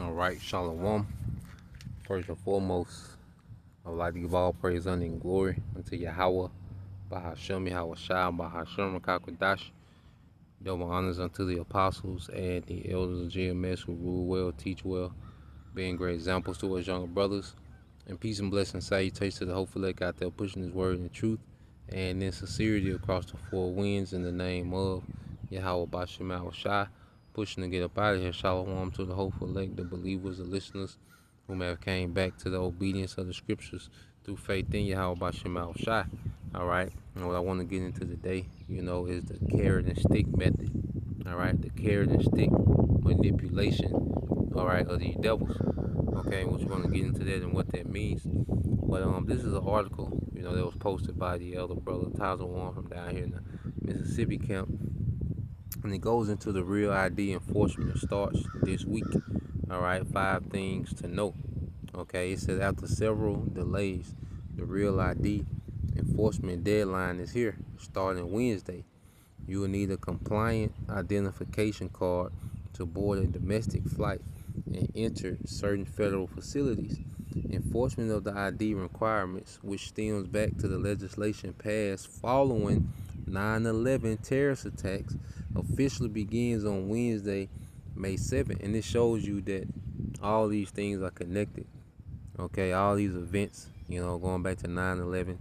All right, Shalom. First and foremost, I would like to give all praise, honor, and glory unto Yahweh, Bahashem, Yahweh Shai, Bahashem, Rakakwadash. Double honors unto the apostles and the elders of GMS who rule well, teach well, being great examples to us younger brothers. And peace and blessing salutations to the hopeful elect out there pushing his word in truth and in sincerity across the four winds in the name of Yahweh Bashem Yahweh Shai. Pushing to get up out of here. Shalom to the hopeful elect, the believers, the listeners whom have came back to the obedience of the scriptures through faith in Yahweh Bashem Yahweh Shai. All right. And what I want to get into today, is the carrot and stick method. All right. The carrot and stick manipulation, all right, of these devils. Okay, we're going to get into that and what that means. But this is an article, that was posted by the elder brother Taza One from down here in the Mississippi camp, and it goes into the real ID enforcement. It starts this week. All right, 5 things to know. Okay, it says after several delays, the real ID enforcement deadline is here, starting Wednesday. You will need a compliant identification card to board a domestic flight and enter certain federal facilities. Enforcement of the ID requirements, which stems back to the legislation passed following 9/11 terrorist attacks, officially begins on Wednesday, May 7th. And it shows you that all these things are connected. Okay, all these events, going back to 9/11,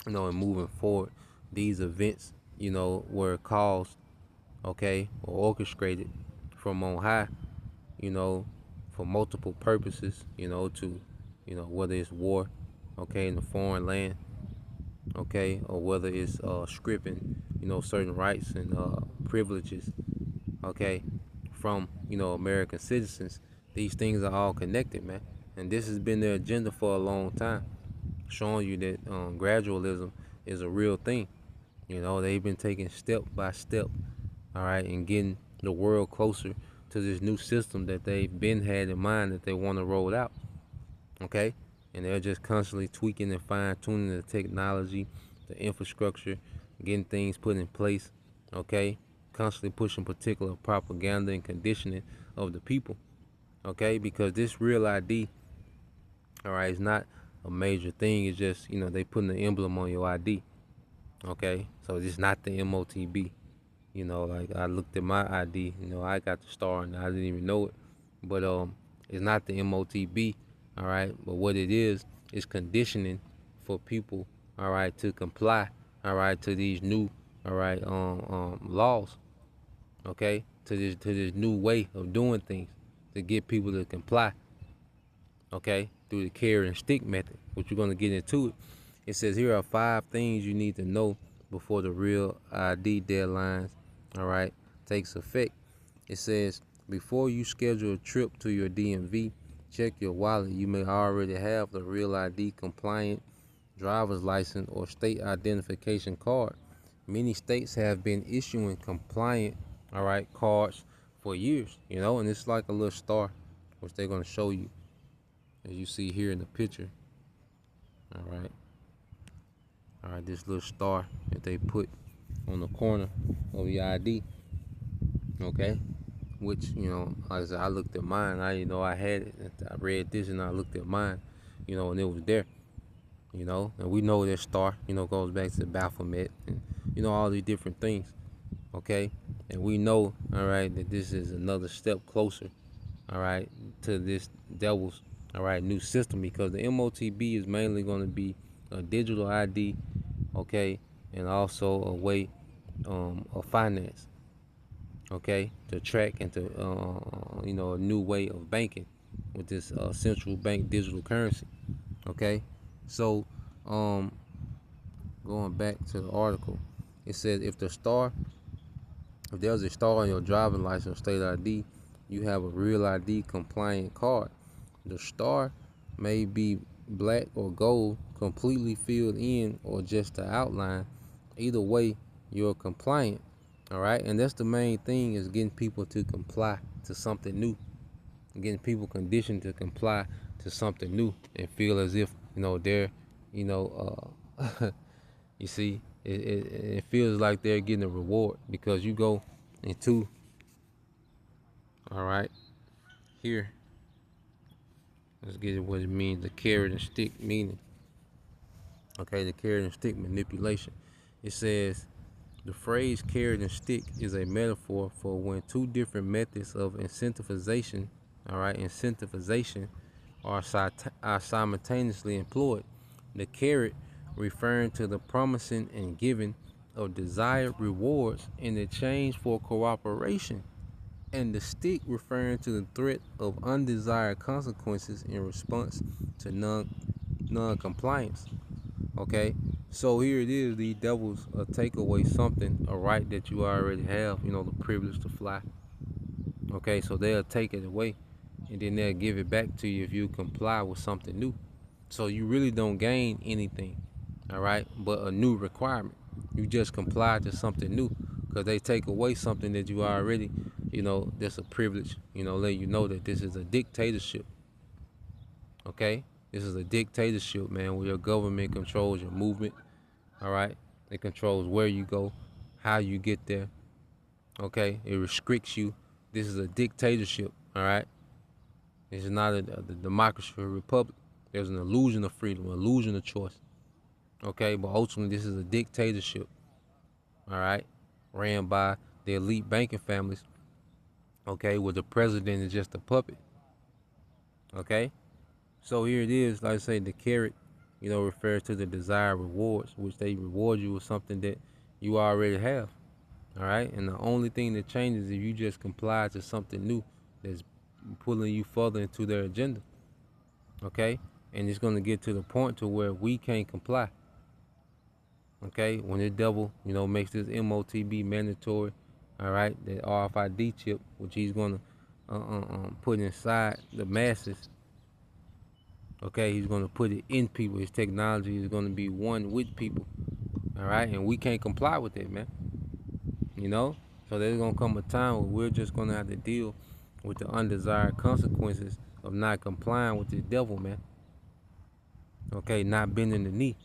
and moving forward, these events, were caused, okay, or orchestrated from on high, for multiple purposes, to, whether it's war, okay, in a foreign land, okay, or whether it's stripping, certain rights and privileges, okay, from, American citizens. These things are all connected, man. And this has been their agenda for a long time, showing you that gradualism is a real thing. They've been taking step by step, all right, and getting the world closer to this new system that they've been had in mind that they want to roll out, okay? And they're just constantly tweaking and fine-tuning the technology, the infrastructure, getting things put in place, okay? Constantly pushing particular propaganda and conditioning of the people, okay? Because this real ID, all right, is not a major thing. It's just, they putting the emblem on your ID, okay? So it's not the M.O.T.B. Like I looked at my ID, I got the star and I didn't even know it. But it's not the M.O.T.B., all right? But what it is conditioning for people, all right, to comply, all right, to these new, all right, laws, okay? To this new way of doing things, to get people to comply, okay? Through the carrot and stick method, which we're gonna get into it. It says here are 5 things you need to know before the real ID deadlines, all right, takes effect. It says before you schedule a trip to your DMV, check your wallet. You may already have the real ID compliant driver's license or state identification card. Many states have been issuing compliant, all right, cards for years, and it's like a little star, which they're going to show you, as you see here in the picture. All right, this little star that they put on the corner of your ID, okay? Which, like I said, I looked at mine. I had it. I read this and I looked at mine, and it was there, and we know that star, goes back to Baphomet and, all these different things, okay? And we know, all right, that this is another step closer, all right, to this devil's, all right, new system, because the M.O.T.B. is mainly going to be a digital ID, okay, and also a way of finance, okay, to track and to a new way of banking with this central bank digital currency, okay. So going back to the article, it says if there's a star on your driving license or state ID, you have a real ID compliant card. The star may be black or gold, completely filled in, or just the outline. Either way, you're compliant, all right? And that's the main thing, is getting people to comply to something new, getting people conditioned to comply to something new and feel as if, they're, you see, it feels like they're getting a reward because you go into, all right, here. Let's get what it means, the carrot and stick meaning. Okay, the carrot and stick manipulation. It says the phrase carrot and stick is a metaphor for when two different methods of incentivization, all right, incentivization are simultaneously employed. The carrot referring to the promising and giving of desired rewards in exchange for cooperation, and the stick referring to the threat of undesired consequences in response to non-compliance. Okay, so here it is. The devils take away something, a right that you already have. You know, the privilege to fly. Okay, so they'll take it away, and then they'll give it back to you if you comply with something new. So you really don't gain anything, all right, but a new requirement. You just comply to something new, because they take away something that you already, that's a privilege. Let you know that this is a dictatorship. Okay, this is a dictatorship, man, where your government controls your movement. All right, it controls where you go, how you get there. Okay, it restricts you. This is a dictatorship. All right, this is not a democracy or a republic. There's an illusion of freedom, an illusion of choice. Okay, but ultimately this is a dictatorship. All right, ran by the elite banking families. Okay, where the president is just a puppet. Okay, so here it is. Like I say, the carrot, refers to the desired rewards, which they reward you with something that you already have. All right, and the only thing that changes is if you just comply to something new that's pulling you further into their agenda. Okay, and it's going to get to the point to where we can't comply. Okay, when the devil, makes this M.O.T.B mandatory, all right, that RFID chip, which he's going to put inside the masses. Okay, he's going to put it in people. His technology is going to be one with people. All right, and we can't comply with it, man. So there's going to come a time where we're just going to have to deal with the undesired consequences of not complying with the devil, man. Okay, not bending the knee.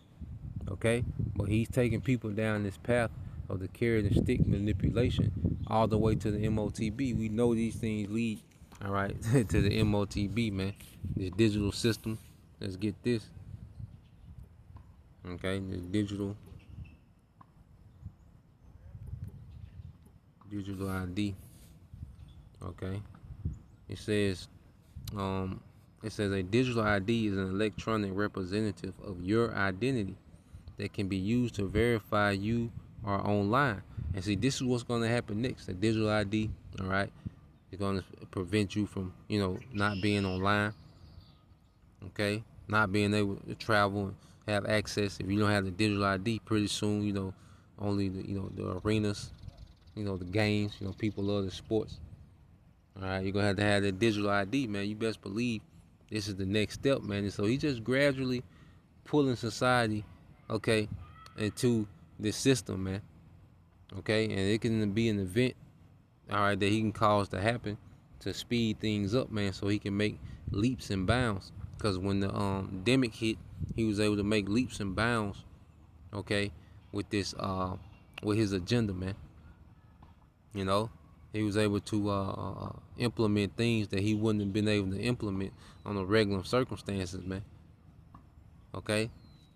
Okay, but he's taking people down this path of the carrot and stick manipulation all the way to the M.O.T.B. We know these things lead, all right, to the M.O.T.B, man. This digital system. Let's get this. Okay, this digital ID. Okay, it says a digital ID is an electronic representative of your identity that can be used to verify you are online. And see, this is what's going to happen next. The digital ID, all right, is going to prevent you from, not being online. Okay, not being able to travel and have access. If you don't have the digital ID, pretty soon, only the arenas, the games, people love the sports. All right, you're gonna have to have that digital ID, man. You best believe this is the next step, man. And so he just gradually pulling society, okay, into this system, man. Okay, and it can be an event, all right, that he can cause to happen to speed things up, man, so he can make leaps and bounds. Because when the demic hit, he was able to make leaps and bounds, okay, with this with his agenda, man. He was able to implement things that he wouldn't have been able to implement on the regular circumstances, man. Okay,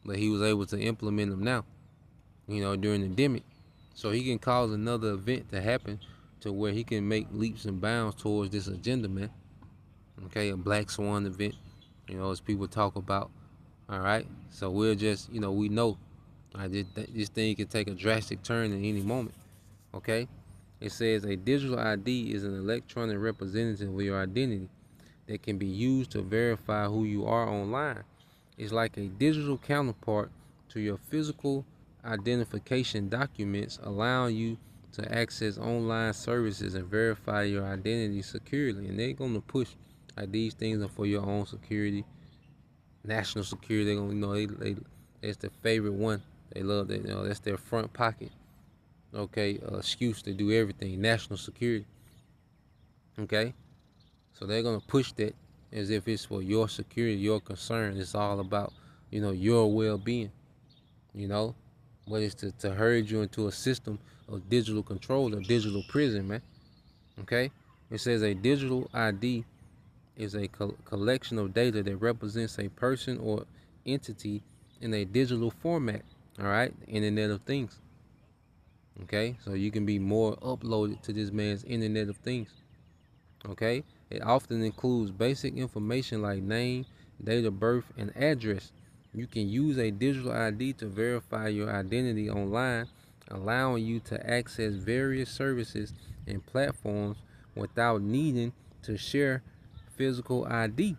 but he was able to implement them now, during the demic. So he can cause another event to happen to where he can make leaps and bounds towards this agenda, man. Okay, a black swan event, as people talk about. All right, so we'll just, we know, this thing can take a drastic turn at any moment. Okay, it says a digital ID is an electronic representative of your identity that can be used to verify who you are online. It's like a digital counterpart to your physical identification documents, allowing you to access online services and verify your identity securely. And they're going to push these things are for your own security, national security. They're going to, that's the favorite one. They love that. That's their front pocket. Okay, excuse to do everything. National security. Okay, so they're going to push that as if it's for your security, your concern. It's all about, your well-being, but it's to herd you into a system of digital control, a digital prison, man. Okay, it says a digital ID is a collection of data that represents a person or entity in a digital format. All right, Internet of Things. Okay, so you can be more uploaded to this man's Internet of Things. Okay, it often includes basic information like name, date of birth, and address. You can use a digital ID to verify your identity online, allowing you to access various services and platforms without needing to share physical ID.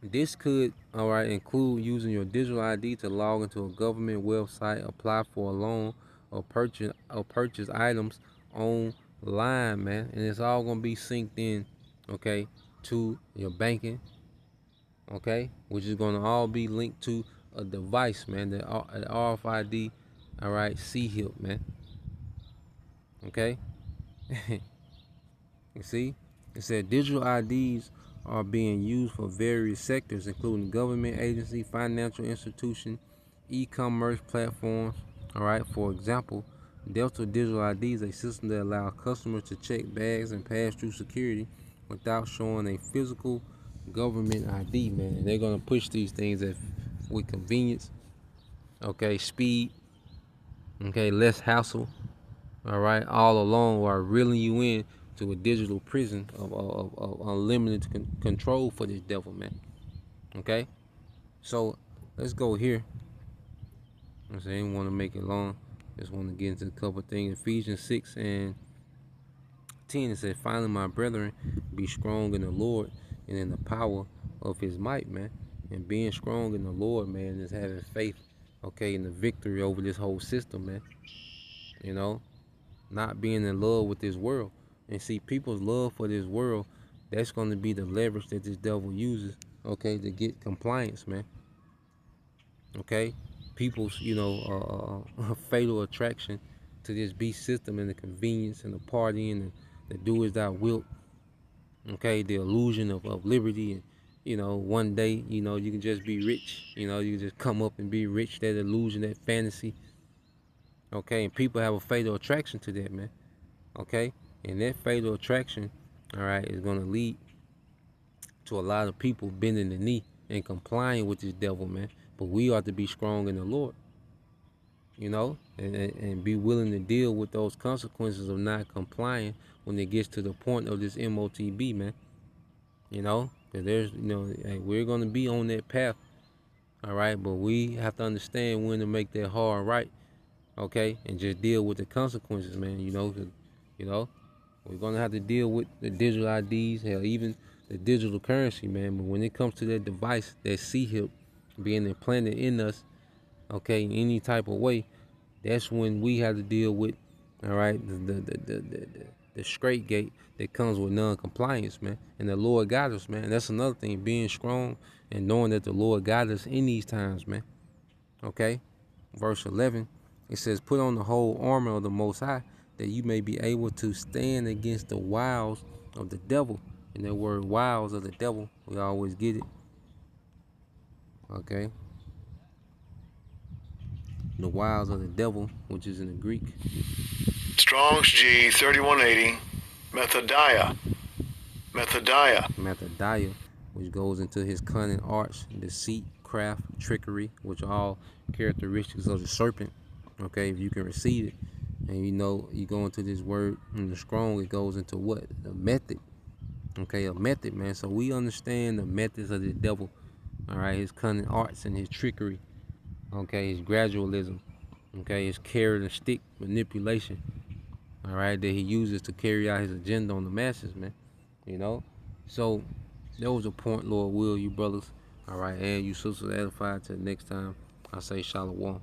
This could, all right, include using your digital ID to log into a government website, apply for a loan, or purchase items online, man. And it's all gonna be synced in, okay, to your banking, okay, which is gonna all be linked to a device, man. The RFID, all right, C-HIP, man. Okay. You see, it said digital IDs are being used for various sectors, including government agency, financial institution, e-commerce platforms. All right, for example, Delta Digital ID is a system that allows customers to check bags and pass through security without showing a physical government ID. Man, and they're gonna push these things with convenience, okay, speed, okay, less hassle, all right, all along while reeling you in to a digital prison of unlimited control for this devil, man. Okay, so let's go here. I didn't want to make it long. Just want to get into a couple of things. Ephesians 6:10, it says, "Finally, my brethren, be strong in the Lord and in the power of His might," man. And being strong in the Lord, man, is having faith, okay, in the victory over this whole system, man. You know, not being in love with this world. And see, people's love for this world, that's going to be the leverage that this devil uses, okay, to get compliance, man. Okay, people's, fatal attraction to this beast system and the convenience and the partying and the do as thou wilt. Okay, the illusion of liberty and one day you can just be rich. You can just come up and be rich. That illusion, that fantasy. Okay, and people have a fatal attraction to that, man. Okay, and that fatal attraction, all right, is going to lead to a lot of people bending the knee and complying with this devil, man. But we ought to be strong in the Lord, and be willing to deal with those consequences of not complying when it gets to the point of this M.O.T.B, man. Because there's, hey, we're going to be on that path, all right, but we have to understand when to make that hard right, okay, and just deal with the consequences, man. We're gonna have to deal with the digital IDs, hell, even the digital currency, man. But when it comes to that device, that C-HIP being implanted in us, okay, in any type of way, that's when we have to deal with, all right, the straight gate that comes with non-compliance, man. And the Lord got us, man. That's another thing, being strong and knowing that the Lord got us in these times, man. Okay, verse 11, it says, "Put on the whole armor of the Most High, that you may be able to stand against the wiles of the devil." And that word wiles of the devil, we always get it. Okay, the wiles of the devil, which is in the Greek. Strong's G 3180, Methodiah. Methodiah, which goes into his cunning arts, deceit, craft, trickery, which are all characteristics of the serpent. Okay, if you can receive it. And you go into this word in the strong, it goes into what? A method. Okay, a method, man. So we understand the methods of the devil. All right, his cunning arts and his trickery. Okay, his gradualism. Okay, his carrot and stick manipulation. All right, that he uses to carry out his agenda on the masses, man. So that was a point, Lord will, you brothers. All right, and you sisters edified. Till next time, I say shalom.